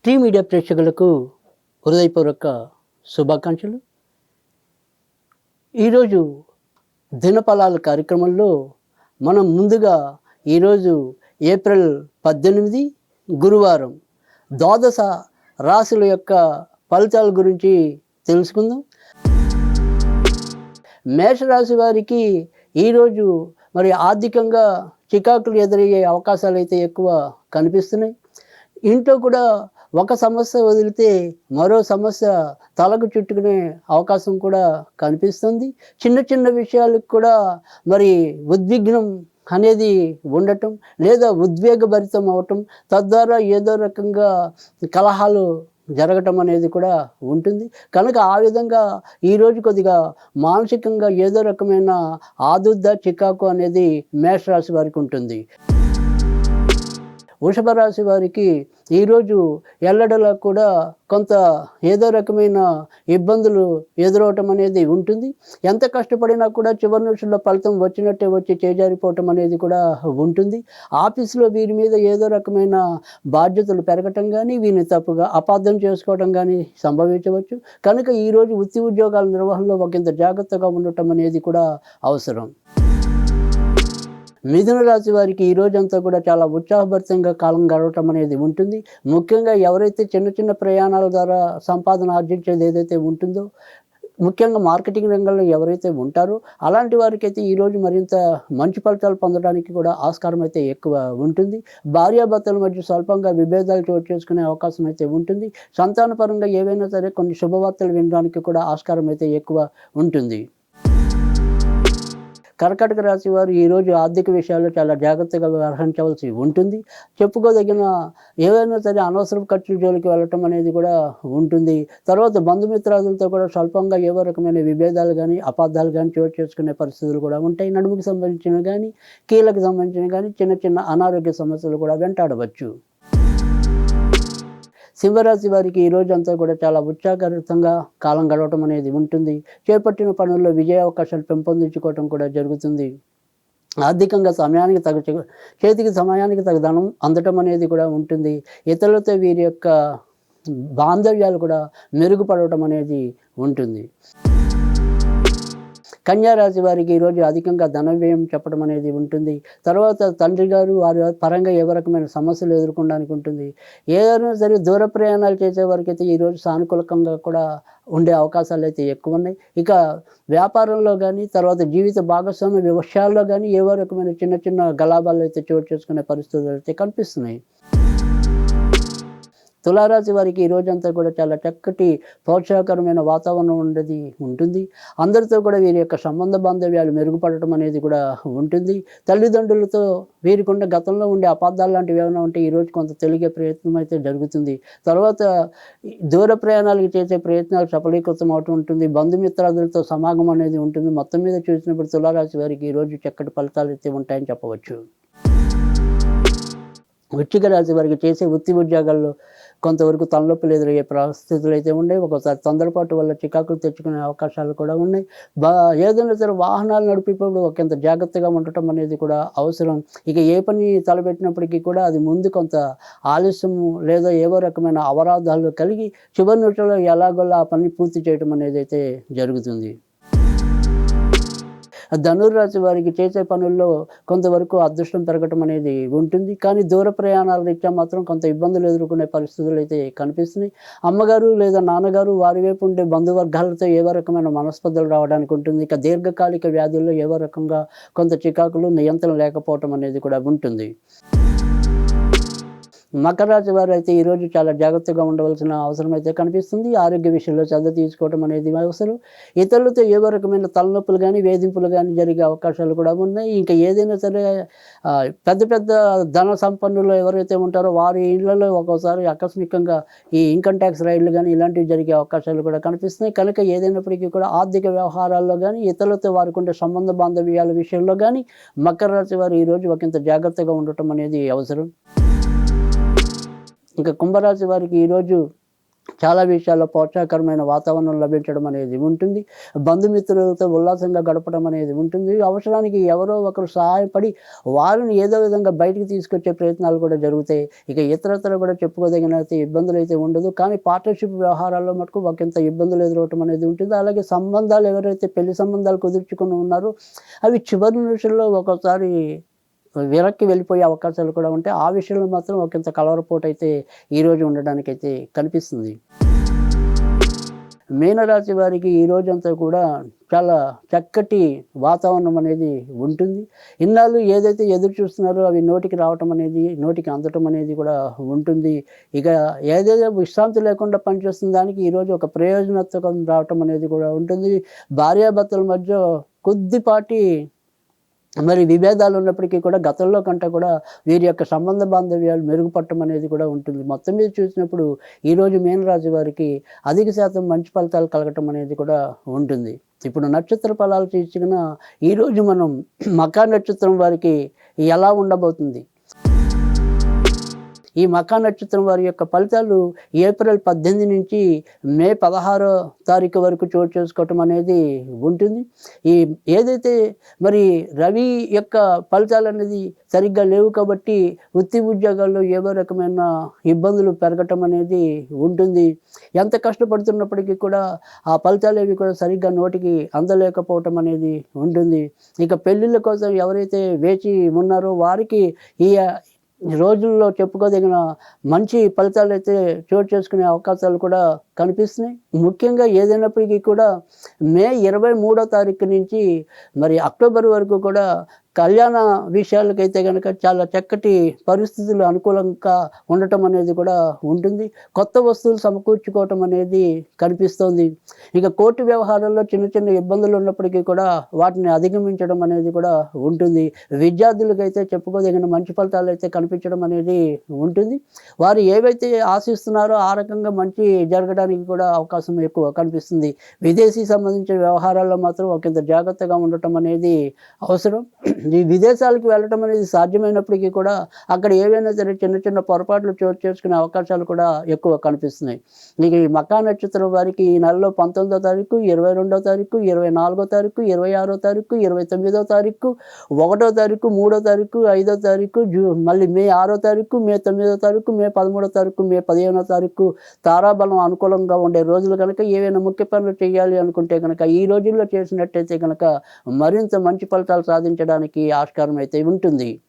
Tea media ప్రేక్షకులకు హృదయపూర్వక శుభాకాంక్షలు. ఈరోజు దినఫలాల కార్యక్రమంలో మనం ముందుగా ఈరోజు ఏప్రిల్ 18 గురువారం ద్వాదశ రాశుల యొక్క ఫలితాల గురించి తెలుసుకుందాం. మేషరాశి వారికి ఈరోజు మరి ఆర్థికంగా చికాకులు ఎదురయ్యే అవకాశాలు అయితే ఎక్కువ కనిపిస్తున్నాయి. ఇంట్లో కూడా ఒక సమస్య వదిలితే మరో సమస్య తలకు చుట్టుకునే అవకాశం కూడా కనిపిస్తుంది. చిన్న చిన్న విషయాలకు కూడా మరి ఉద్విగ్నం అనేది ఉండటం లేదా ఉద్వేగభరితం అవటం, తద్వారా ఏదో రకంగా కలహాలు జరగటం అనేది కూడా ఉంటుంది. కనుక ఆ విధంగా ఈరోజు కొద్దిగా మానసికంగా ఏదో రకమైన ఆదుర్ద చికాకు అనేది మేషరాశి వారికి ఉంటుంది. వృషభ రాశి వారికి ఈరోజు ఎల్లడలా కూడా కొంత ఏదో రకమైన ఇబ్బందులు ఎదురవటం అనేది ఉంటుంది. ఎంత కష్టపడినా కూడా చివరి నిమిషంలో ఫలితం వచ్చినట్టే వచ్చి చేజారిపోవటం అనేది కూడా ఉంటుంది. ఆఫీసులో వీరి మీద ఏదో రకమైన బాధ్యతలు పెరగటం కానీ, వీరిని తప్పుగా అపార్థం చేసుకోవడం కానీ సంభవించవచ్చు. కనుక ఈరోజు వృత్తి ఉద్యోగాల నిర్వహణలో ఒకంత జాగ్రత్తగా ఉండటం అనేది కూడా అవసరం. మిథున రాశి వారికి ఈ రోజంతా కూడా చాలా ఉత్సాహభరితంగా కాలం గడవటం అనేది ఉంటుంది. ముఖ్యంగా ఎవరైతే చిన్న చిన్న ప్రయాణాల ద్వారా సంపాదన ఆర్జించేది ఏదైతే ఉంటుందో, ముఖ్యంగా మార్కెటింగ్ రంగంలో ఎవరైతే ఉంటారో అలాంటి వారికైతే ఈరోజు మరింత మంచి ఫలితాలు పొందడానికి కూడా ఆస్కారం అయితే ఎక్కువ ఉంటుంది. భార్యాభర్తల మధ్య స్వల్పంగా విభేదాలు చోటు చేసుకునే అవకాశం అయితే ఉంటుంది. సంతానపరంగా ఏవైనా సరే కొన్ని శుభవార్తలు వినడానికి కూడా ఆస్కారం అయితే ఎక్కువ ఉంటుంది. కర్కాటక రాశి వారు ఈరోజు ఆర్థిక విషయాల్లో చాలా జాగ్రత్తగా వ్యవహరించవలసి ఉంటుంది. చెప్పుకోదగిన ఏవైనా సరే అనవసరపు ఖర్చుల జోలికి వెళ్ళటం అనేది కూడా ఉంటుంది. తర్వాత బంధుమిత్రాదులతో కూడా స్వల్పంగా ఏవో రకమైన విభేదాలు కానీ, అపార్థాలు కానీ చోటు చేసుకునే పరిస్థితులు కూడా ఉంటాయి. నడుముకి సంబంధించినవి కానీ, కీళ్ళకి సంబంధించినవి కానీ చిన్న చిన్న అనారోగ్య సమస్యలు కూడా వెంటాడవచ్చు. సింహరాశి వారికి ఈ రోజంతా కూడా చాలా ఉత్సాహకరంగా కాలం గడవటం అనేది ఉంటుంది. చేపట్టిన పనుల్లో విజయ అవకాశాలు పెంపొందించుకోవటం కూడా జరుగుతుంది. ఆర్థికంగా సమయానికి చేతికి సమయానికి తగ్గ ధనం అందటం అనేది కూడా ఉంటుంది. ఇతరులతో వీరి యొక్క బాంధవ్యాలు కూడా మెరుగుపడటం అనేది ఉంటుంది. కన్యారాశి వారికి ఈరోజు అధికంగా ధన వ్యయం చెప్పడం అనేది ఉంటుంది. తర్వాత తండ్రి గారు వారి పరంగా ఏ రకమైన సమస్యలు ఎదుర్కొనడానికి ఉంటుంది. ఏదైనా సరే దూర ప్రయాణాలు చేసే వారికి అయితే ఈరోజు సానుకూలంగా కూడా ఉండే అవకాశాలు అయితే ఎక్కువ ఉన్నాయి. ఇక వ్యాపారంలో కానీ, తర్వాత జీవిత భాగస్వామ్య విషయాల్లో కానీ ఏవో రకమైన చిన్న చిన్న గలాభాలు అయితే చోటు చేసుకునే పరిస్థితులు అయితే కనిపిస్తున్నాయి. తులారాశి వారికి ఈ రోజంతా కూడా చాలా చక్కటి ప్రోత్సాహకరమైన వాతావరణం ఉంటుంది. అందరితో కూడా వీరి యొక్క సంబంధ బాంధవ్యాలు మెరుగుపడటం అనేది కూడా ఉంటుంది. తల్లిదండ్రులతో వీరికున్న గతంలో ఉండే అపార్థాలు లాంటివి ఏమైనా ఉంటే ఈరోజు కొంత తెలిగే ప్రయత్నం అయితే జరుగుతుంది. తర్వాత దూర ప్రయాణాలకు చేసే ప్రయత్నాలు సఫలీకృతం అవుతూ ఉంటుంది. బంధుమిత్రాదులతో సమాగమం అనేది ఉంటుంది. మొత్తం మీద చూసినప్పుడు తులారాశి వారికి ఈరోజు చక్కటి ఫలితాలు అయితే ఉంటాయని చెప్పవచ్చు. వృశ్చిక రాశి వారికి చేసే వృత్తి ఉద్యోగాల్లో కొంతవరకు తలనొప్పులు ఎదురయ్యే పరిస్థితులు అయితే ఉన్నాయి. ఒకసారి తొందరపాటు వల్ల చికాకులు తెచ్చుకునే అవకాశాలు కూడా ఉన్నాయి. ఏదైనా సరే వాహనాలు నడిపేటప్పుడు ఒకంత జాగ్రత్తగా ఉండటం అనేది కూడా అవసరం. ఇక ఏ పని తలపెట్టినప్పటికీ కూడా అది ముందు కొంత ఆలస్యము లేదా ఏవో రకమైన అవరోధాలు కలిగి చివరి నిమిషంలో ఎలాగోలా ఆ పని పూర్తి చేయడం అనేది అయితే జరుగుతుంది. ధనుర్రాశి వారికి చేసే పనుల్లో కొంతవరకు అదృష్టం పెరగటం అనేది ఉంటుంది. కానీ దూర ప్రయాణాల రీత్యా మాత్రం కొంత ఇబ్బందులు ఎదుర్కొనే పరిస్థితులు అయితే కనిపిస్తున్నాయి. అమ్మగారు లేదా నాన్నగారు వారి వైపు ఉండే బంధువర్గాలతో ఏవో రకమైన మనస్పర్ధలు రావడానికి ఉంటుంది. ఇక దీర్ఘకాలిక వ్యాధుల్లో ఏవో రకంగా కొంత చికాకులు నియంత్రణ లేకపోవటం అనేది కూడా ఉంటుంది. మకర రాశి వారు అయితే ఈరోజు చాలా జాగ్రత్తగా ఉండవలసిన అవసరం అయితే కనిపిస్తుంది. ఆరోగ్య విషయంలో శ్రద్ధ తీసుకోవడం అనేది అవసరం. ఇతరులతో ఏవో రకమైన తలనొప్పులు కానీ, వేధింపులు కానీ జరిగే అవకాశాలు కూడా ఉన్నాయి. ఇంకా ఏదైనా సరే పెద్ద పెద్ద ధన సంపన్నులు ఎవరైతే ఉంటారో వారి ఇళ్లలో ఒక్కోసారి ఆకస్మికంగా ఈ ఇన్కమ్ ట్యాక్స్ రైడ్లు కానీ ఇలాంటివి జరిగే అవకాశాలు కూడా కనిపిస్తున్నాయి. కనుక ఏదైనప్పటికీ కూడా ఆర్థిక వ్యవహారాల్లో కానీ, ఇతరులతో వారికి ఉండే సంబంధ బాంధవ్యాల విషయంలో కానీ మకర రాశి వారు ఈరోజు ఒకంత జాగ్రత్తగా ఉండటం అనేది అవసరం. ఇంకా కుంభరాశి వారికి ఈరోజు చాలా విషయాల్లో ప్రోత్సాహకరమైన వాతావరణం లభించడం అనేది ఉంటుంది. బంధుమిత్రులతో ఉల్లాసంగా గడపడం అనేది ఉంటుంది. అవసరానికి ఎవరో ఒకరు సహాయపడి వారిని ఏదో విధంగా బయటికి తీసుకొచ్చే ప్రయత్నాలు కూడా జరుగుతాయి. ఇక ఇతరత్ర కూడా చెప్పుకోదగినైతే ఇబ్బందులైతే ఉండదు. కానీ పార్ట్నర్‌షిప్ వ్యవహారాల్లో మటుకు ఒకంత ఇబ్బందులు ఎదురవ్వటం అనేది ఉంటుంది. అలాగే సంబంధాలు ఎవరైతే పెళ్లి సంబంధాలు కుదుర్చుకొని ఉన్నారో అవి చివరి నిమిషంలో ఒక్కోసారి వెనక్కి వెళ్ళిపోయే అవకాశాలు కూడా ఉంటాయి. ఆ విషయంలో మాత్రం ఒకంత కలవరపోటైతే ఈరోజు ఉండడానికైతే కనిపిస్తుంది. మీనరాశి వారికి ఈ రోజంతా కూడా చాలా చక్కటి వాతావరణం అనేది ఉంటుంది. ఇన్నాళ్ళు ఏదైతే ఎదురు చూస్తున్నారో అవి నోటికి రావటం అనేది, నోటికి అందటం అనేది కూడా ఉంటుంది. ఇక ఏదేదో విశ్రాంతి లేకుండా పనిచేస్తున్న దానికి ఈరోజు ఒక ప్రయోజనత్మకం రావటం అనేది కూడా ఉంటుంది. భార్యాభర్తల మధ్య కొద్దిపాటి మరి విభేదాలు ఉన్నప్పటికీ కూడా గతంలో కంటే కూడా వీరి యొక్క సంబంధ బాంధవ్యాలు మెరుగుపడటం అనేది కూడా ఉంటుంది. మొత్తం మీద చూసినప్పుడు ఈరోజు మీనరాశి వారికి అధిక శాతం మంచి ఫలితాలు కలగటం అనేది కూడా ఉంటుంది. ఇప్పుడు నక్షత్ర ఫలాలు తీసుకున్న ఈరోజు మనం మఖా నక్షత్రం వారికి ఎలా ఉండబోతుంది? ఈ మఖా నక్షత్రం వారి యొక్క ఫలితాలు ఏప్రిల్ 18 నుంచి మే 16 తారీఖు వరకు చోటు చేసుకోవటం అనేది ఉంటుంది. ఈ ఏదైతే మరి రవి యొక్క ఫలితాలు అనేది సరిగ్గా లేవు కాబట్టి వృత్తి ఉద్యోగాల్లో ఏదో రకమైన ఇబ్బందులు పెరగటం అనేది ఉంటుంది. ఎంత కష్టపడుతున్నప్పటికీ కూడా ఆ ఫలితాలు ఏవి కూడా సరిగ్గా నోటికి అందలేకపోవటం అనేది ఉంటుంది. ఇక పెళ్ళిళ్ళ కోసం ఎవరైతే వేచి ఉన్నారో వారికి ఈ రోజుల్లో చెప్పుకోదగిన మంచి ఫలితాలైతే చోటు చేసుకునే అవకాశాలు కూడా కనిపిస్తున్నాయి. ముఖ్యంగా ఏదైనప్పటికీ కూడా మే 23వ తారీఖు నుంచి మరి అక్టోబర్ వరకు కూడా కళ్యాణ విషయాలకైతే గనక చాలా చక్కటి పరిస్థితులు అనుకూలంగా ఉండటం అనేది కూడా ఉంటుంది. కొత్త వస్తువులు సమకూర్చుకోవటం అనేది కనిపిస్తోంది. ఇక కోర్టు వ్యవహారాల్లో చిన్న చిన్న ఇబ్బందులు ఉన్నప్పటికీ కూడా వాటిని అధిగమించడం అనేది కూడా ఉంటుంది. విద్యార్థులకైతే చెప్పుకోదగిన మంచి ఫలితాలు అయితే కనిపించడం అనేది ఉంటుంది. వారు ఏవైతే ఆశిస్తున్నారో ఆ రకంగా మంచి జరగడానికి కూడా అవకాశం ఎక్కువ కనిపిస్తుంది. విదేశీ సంబంధించిన వ్యవహారాల్లో మాత్రం ఒకంత జాగ్రత్తగా ఉండటం అనేది అవసరం. ఈ విదేశాలకు వెళ్ళటం అనేది సాధ్యమైనప్పటికీ కూడా అక్కడ ఏవైనా సరే చిన్న చిన్న పొరపాట్లు చోటు చేసుకునే అవకాశాలు కూడా ఎక్కువ కనిపిస్తున్నాయి. ఇక ఈ మఖా నక్షత్రం వారికి ఈ నెలలో 19వ తారీఖు, 22వ తారీఖు, 24వ తారీఖు, 26వ తారీఖు, 29వ తారీఖు, 1వ తారీఖు, 3వ తారీఖు, 5వ తారీఖు, మళ్ళీ మే 6వ తారీఖు, మే 9వ తారీఖు, మే 13వ తారీఖు, మే 15వ తారీఖు తారాబలం అనుకూలంగా ఉండే రోజులు కనుక ఏవైనా ముఖ్య పనులు చేయాలి అనుకుంటే కనుక ఈ రోజుల్లో చేసినట్టయితే కనుక మరింత మంచి ఫలితాలు సాధించడానికి ఆస్కారం అయితే ఉంటుంది.